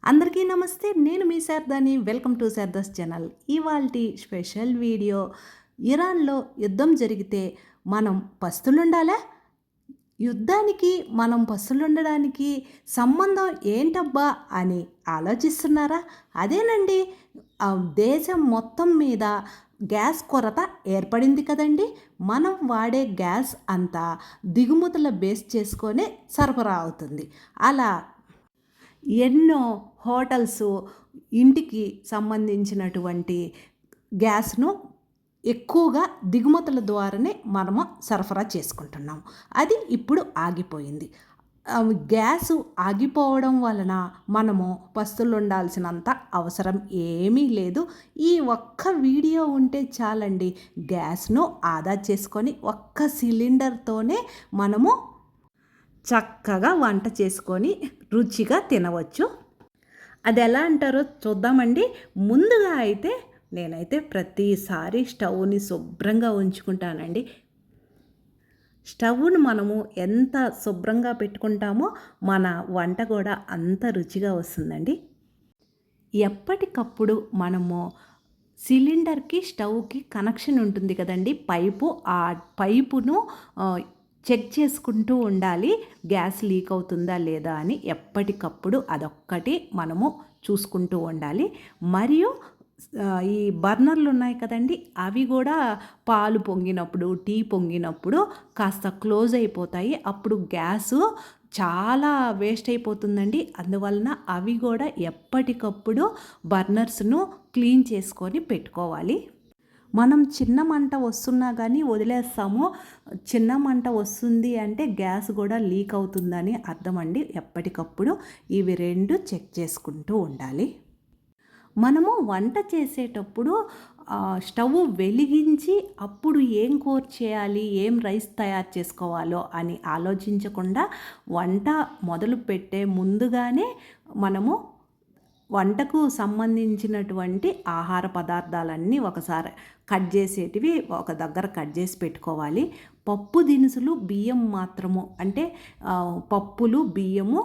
అందరికీ నమస్తే. నేను మీ శారదాని. Welcome to Sharada's channel. ఇవాల్టి స్పెషల్ వీడియో, ఇరాన్లో యుద్ధం జరిగితే మనం పస్తులుండాలా? యుద్ధానికి మనం పస్తులుండడానికి సంబంధం ఏంటబ్బా అని ఆలోచిస్తున్నారా? అదేనండి, దేశం మొత్తం మీద గ్యాస్ కొరత ఏర్పడింది కదండి. మనం వాడే గ్యాస్ అంతా దిగుమతుల బేస్ చేసుకొనే సరఫరా అవుతుంది. అలా ఎన్నో హోటల్స్ ఇంటికి సంబంధించినటువంటి గ్యాస్ను ఎక్కువగా దిగుమతుల ద్వారానే మనము సరఫరా చేసుకుంటున్నాం. అది ఇప్పుడు ఆగిపోయింది. గ్యాసు ఆగిపోవడం వలన మనము పస్తులు ఉండాల్సినంత అవసరం ఏమీ లేదు. ఈ ఒక్క వీడియో ఉంటే చాలండి, గ్యాస్ను ఆదా చేసుకొని ఒక్క సిలిండర్తోనే మనము చక్కగా వంట చేసుకొని రుచిగా తినవచ్చు. అది ఎలా అంటారో చూద్దామండి. ముందుగా అయితే నేనైతే ప్రతిసారి స్టవ్ని శుభ్రంగా ఉంచుకుంటానండి. స్టవ్ను మనము ఎంత శుభ్రంగా పెట్టుకుంటామో మన వంట కూడా అంత రుచిగా వస్తుందండి. ఎప్పటికప్పుడు మనము సిలిండర్కి స్టవ్కి కనెక్షన్ ఉంటుంది కదండి, పైపు. ఆ పైపును చెక్ చేసుకుంటూ ఉండాలి, గ్యాస్ లీక్ అవుతుందా లేదా అని. ఎప్పటికప్పుడు అదొక్కటి మనము చూసుకుంటూ ఉండాలి. మరియు ఈ బర్నర్లు ఉన్నాయి కదండి, అవి కూడా పాలు పొంగినప్పుడు, టీ పొంగినప్పుడు కాస్త క్లోజ్ అయిపోతాయి. అప్పుడు గ్యాసు చాలా వేస్ట్ అయిపోతుందండి. అందువలన అవి కూడా ఎప్పటికప్పుడు బర్నర్స్ను క్లీన్ చేసుకొని పెట్టుకోవాలి. మనం చిన్న మంట వస్తున్నా కానీ వదిలేస్తాము. చిన్న మంట వస్తుంది అంటే గ్యాస్ కూడా లీక్ అవుతుందని అర్థం అండి. ఎప్పటికప్పుడు ఇవి రెండు చెక్ చేసుకుంటూ ఉండాలి. మనము వంట చేసేటప్పుడు స్టవ్ వెలిగించి అప్పుడు ఏం కూర చేయాలి, ఏం రైస్ తయారు చేసుకోవాలో అని ఆలోచించకుండా వంట మొదలు పెట్టే ముందుగానే మనము వంటకు సంబంధించినటువంటి ఆహార పదార్థాలన్నీ ఒకసారి కట్ చేసేటివి ఒక దగ్గర కట్ చేసి పెట్టుకోవాలి. పప్పు దినుసులు, బియ్యం మాత్రము, అంటే పప్పులు, బియ్యము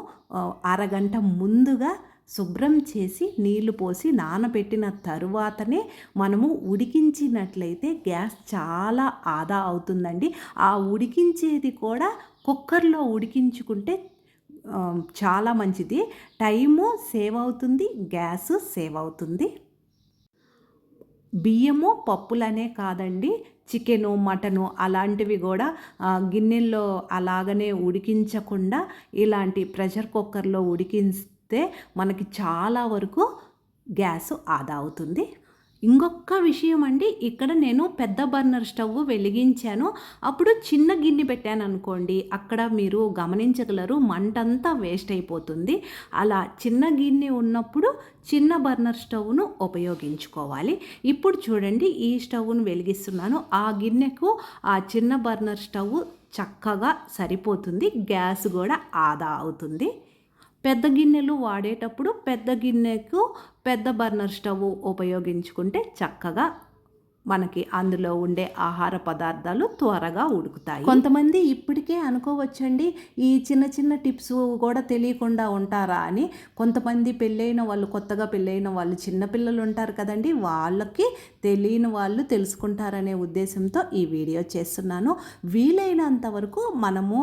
అరగంట ముందుగా శుభ్రం చేసి నీళ్లు పోసి నానబెట్టిన తరువాతనే మనము ఉడికించినట్లయితే గ్యాస్ చాలా ఆదా అవుతుందండి. ఆ ఉడికించేది కూడా కుక్కర్లో ఉడికించుకుంటే చాలా మంచిది. టైము సేవ్ అవుతుంది, గ్యాస్ సేవ్ అవుతుంది. బియ్యము, పప్పులనే కాదండి, చికెను, మటను అలాంటివి కూడా గిన్నెల్లో అలాగనే ఉడికించకుండా ఇలాంటి ప్రెషర్ కుక్కర్లో ఉడికిస్తే మనకి చాలా వరకు గ్యాస్ ఆదా అవుతుంది. ఇంకొక విషయం అండి, ఇక్కడ నేను పెద్ద బర్నర్ స్టవ్ వెలిగించాను. అప్పుడు చిన్న గిన్నె పెట్టాను అనుకోండి, అక్కడ మీరు గమనించగలరు మంటంతా వేస్ట్ అయిపోతుంది. అలా చిన్న గిన్నె ఉన్నప్పుడు చిన్న బర్నర్ స్టవ్ను ఉపయోగించుకోవాలి. ఇప్పుడు చూడండి, ఈ స్టవ్ను వెలిగిస్తున్నాను. ఆ గిన్నెకు ఆ చిన్న బర్నర్ స్టవ్ చక్కగా సరిపోతుంది. గ్యాస్ కూడా ఆదా అవుతుంది. పెద్ద గిన్నెలు వాడేటప్పుడు పెద్ద గిన్నెకు పెద్ద బర్నర్ స్టవ్ ఉపయోగించుకుంటే చక్కగా మనకి అందులో ఉండే ఆహార పదార్థాలు త్వరగా ఉడుకుతాయి. కొంతమంది ఇప్పటికే అనుకోవచ్చండి, ఈ చిన్న చిన్న టిప్స్ కూడా తెలియకుండా ఉంటారా అని. కొంతమంది పెళ్ళైన వాళ్ళు, కొత్తగా పెళ్ళైన వాళ్ళు, చిన్నపిల్లలు ఉంటారు కదండి, వాళ్ళకి తెలియని వాళ్ళు తెలుసుకుంటారనే ఉద్దేశంతో ఈ వీడియో చేస్తున్నాను. వీలైనంత వరకు మనము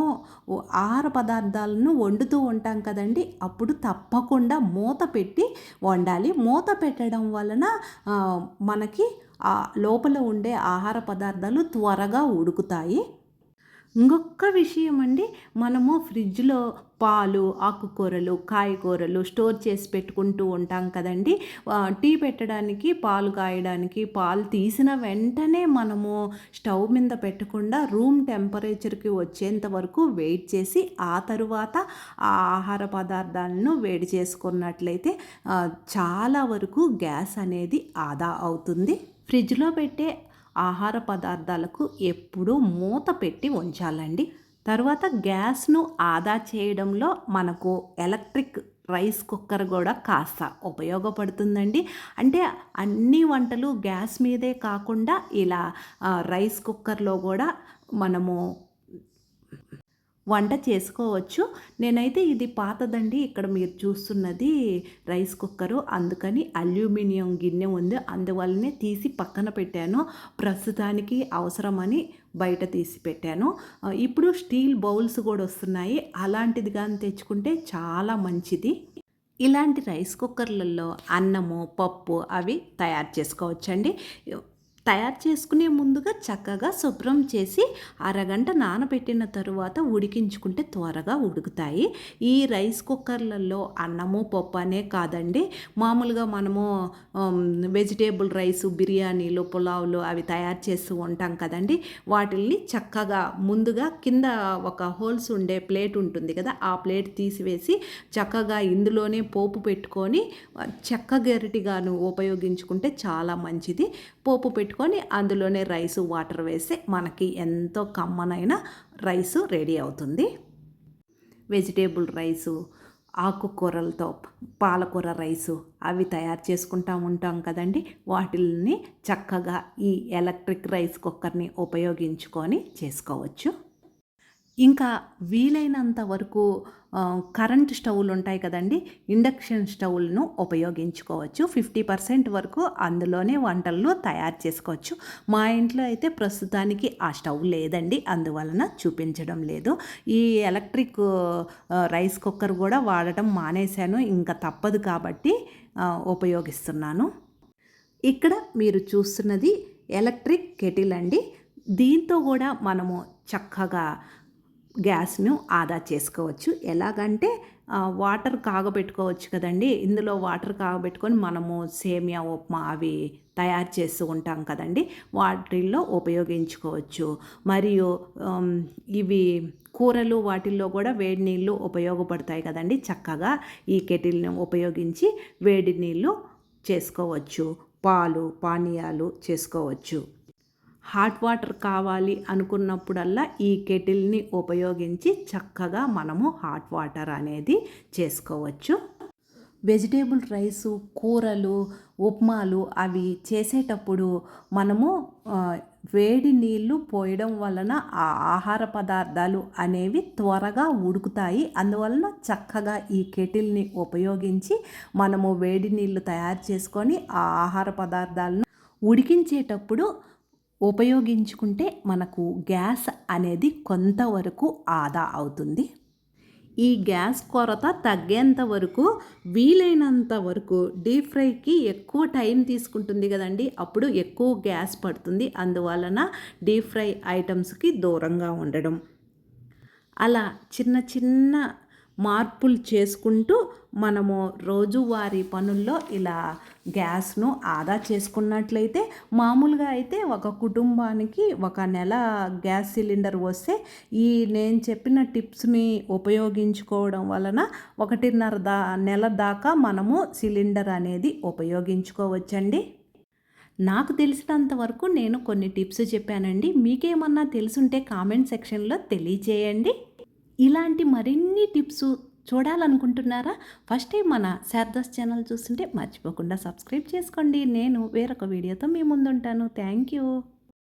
ఆహార పదార్థాలను వండుతూ ఉంటాం కదండి, అప్పుడు తప్పకుండా మూత పెట్టి వండాలి. మూత పెట్టడం వలన మనకి లోపల ఉండే ఆహార పదార్థాలు త్వరగా ఉడుకుతాయి. ఇంకొక విషయం అండి, మనము ఫ్రిడ్జ్లో పాలు, ఆకుకూరలు, కాయగూరలు స్టోర్ చేసి పెట్టుకుంటూ ఉంటాం కదండి. టీ పెట్టడానికి, పాలు కాయడానికి, పాలు తీసిన వెంటనే మనము స్టవ్ మీద పెట్టకుండా రూమ్ టెంపరేచర్కి వచ్చేంత వరకు వెయిట్ చేసి ఆ తరువాత ఆ ఆహార పదార్థాలను వేడి చేసుకున్నట్లయితే చాలా వరకు గ్యాస్ అనేది ఆదా అవుతుంది. ఫ్రిడ్జ్లో పెట్టే ఆహార పదార్థాలకు ఎప్పుడూ మూత పెట్టి ఉంచాలండి. తర్వాత గ్యాస్ను ఆదా చేయడంలో మనకు ఎలక్ట్రిక్ రైస్ కుక్కర్ కూడా కాస్త ఉపయోగపడుతుందండి. అంటే అన్ని వంటలు గ్యాస్ మీదే కాకుండా ఇలా రైస్ కుక్కర్లో కూడా మనము వంట చేసుకోవచ్చు. నేనైతే ఇది పాతదండి. ఇక్కడ మీరు చూస్తున్నది రైస్ కుక్కరు. అందుకని అల్యూమినియం గిన్నె ఉంది. అందువల్లనే తీసి పక్కన పెట్టాను. ప్రస్తుతానికి అవసరమని బయట తీసి పెట్టాను. ఇప్పుడు స్టీల్ బౌల్స్ కూడా వస్తున్నాయి. అలాంటిది కానీ తెచ్చుకుంటే చాలా మంచిది. ఇలాంటి రైస్ కుక్కర్లలో అన్నము, పప్పు అవి తయారు చేసుకోవచ్చండి. తయారు చేసుకునే ముందుగా చక్కగా శుభ్రం చేసి అరగంట నానబెట్టిన తరువాత ఉడికించుకుంటే త్వరగా ఉడుకుతాయి. ఈ రైస్ కుక్కర్లలో అన్నము పప్పు అనే కాదండి, మామూలుగా మనము వెజిటేబుల్ రైసు, బిర్యానీలు, పులావులు అవి తయారు చేస్తూ ఉంటాం కదండి. వాటిల్ని చక్కగా ముందుగా కింద ఒక హోల్స్ ఉండే ప్లేట్ ఉంటుంది కదా, ఆ ప్లేట్ తీసివేసి చక్కగా ఇందులోనే పోపు పెట్టుకొని చెక్క గరిటిగాను ఉపయోగించుకుంటే చాలా మంచిది. పోపు పెట్టుకొని అందులోనే రైసు, వాటర్ వేసి మనకి ఎంతో కమ్మనైన రైసు రెడీ అవుతుంది. వెజిటేబుల్ రైసు, ఆకుకూరలతో పాలకూర రైసు అవి తయారు చేసుకుంటూ ఉంటాం కదండి. వాటిల్ని చక్కగా ఈ ఎలక్ట్రిక్ రైస్ కుక్కర్ని ఉపయోగించుకొని చేసుకోవచ్చు. ఇంకా వీలైనంత వరకు కరెంట్ స్టవ్లు ఉంటాయి కదండి, ఇండక్షన్ స్టవ్లను ఉపయోగించుకోవచ్చు. 50% వరకు అందులోనే వంటలను తయారు చేసుకోవచ్చు. మా ఇంట్లో అయితే ప్రస్తుతానికి ఆ స్టవ్ లేదండి, అందువలన చూపించడం లేదు. ఈ ఎలక్ట్రిక్ రైస్ కుక్కర్ కూడా వాడటం మానేశాను, ఇంకా తప్పదు కాబట్టి ఉపయోగిస్తున్నాను. ఇక్కడ మీరు చూస్తున్నది ఎలక్ట్రిక్ కెటిల్ అండి. దీంతో కూడా మనము చక్కగా గ్యాస్ను ఆదా చేసుకోవచ్చు. ఎలాగంటే వాటర్ కాగబెట్టుకోవచ్చు కదండి. ఇందులో వాటర్ కాగబెట్టుకొని మనము సేమియా ఉప్మా అవి తయారు చేస్తూ ఉంటాం కదండి, వాటిల్లో ఉపయోగించుకోవచ్చు. మరియు ఇవి కూరలు వాటిల్లో కూడా వేడి నీళ్ళు ఉపయోగపడతాయి కదండి. చక్కగా ఈ కెటిల్ని ఉపయోగించి వేడి నీళ్ళు చేసుకోవచ్చు, పాలు, పానీయాలు చేసుకోవచ్చు. హాట్ వాటర్ కావాలి అనుకున్నప్పుడల్లా ఈ కెటిల్ని ఉపయోగించి చక్కగా మనము హాట్ వాటర్ అనేది చేసుకోవచ్చు. వెజిటేబుల్ రైసు, కూరలు, ఉప్మాలు అవి చేసేటప్పుడు మనము వేడి నీళ్ళు పోయడం వలన ఆ ఆహార పదార్థాలు అనేవి త్వరగా ఉడుకుతాయి. అందువలన చక్కగా ఈ కెటిల్ని ఉపయోగించి మనము వేడి నీళ్ళు తయారు చేసుకొని ఆ ఆహార పదార్థాలను ఉడికించేటప్పుడు ఉపయోగించుకుంటే మనకు గ్యాస్ అనేది కొంతవరకు ఆదా అవుతుంది. ఈ గ్యాస్ కొరత తగ్గేంత వరకు వీలైనంత వరకు డీప్ ఫ్రైకి ఎక్కువ టైం తీసుకుంటుంది కదండి, అప్పుడు ఎక్కువ గ్యాస్ పడుతుంది. అందువలన డీప్ ఫ్రై ఐటమ్స్కి దూరంగా ఉండడం, అలా చిన్న చిన్న మార్పులు చేసుకుంటూ మనము రోజువారీ పనుల్లో ఇలా గ్యాస్ను ఆదా చేసుకున్నట్లయితే, మామూలుగా అయితే ఒక కుటుంబానికి ఒక నెల గ్యాస్ సిలిండర్ వస్తే ఈ నేను చెప్పిన టిప్స్ని ఉపయోగించుకోవడం వలన 1.5 నెల దాకా మనము సిలిండర్ అనేది ఉపయోగించుకోవచ్చండి. నాకు తెలిసినంత వరకు నేను కొన్ని టిప్స్ చెప్పానండి. మీకేమన్నా తెలుసుంటే కామెంట్ సెక్షన్లో తెలియచేయండి. ఇలాంటి మరిన్ని టిప్స్ చూడాలనుకుంటున్నారా? ఫస్ట్ టైం మన శారదాస్ ఛానల్ చూస్తుంటే మర్చిపోకుండా సబ్స్క్రైబ్ చేసుకోండి. నేను వేరొక వీడియోతో మీ ముందుంటాను. Thank you.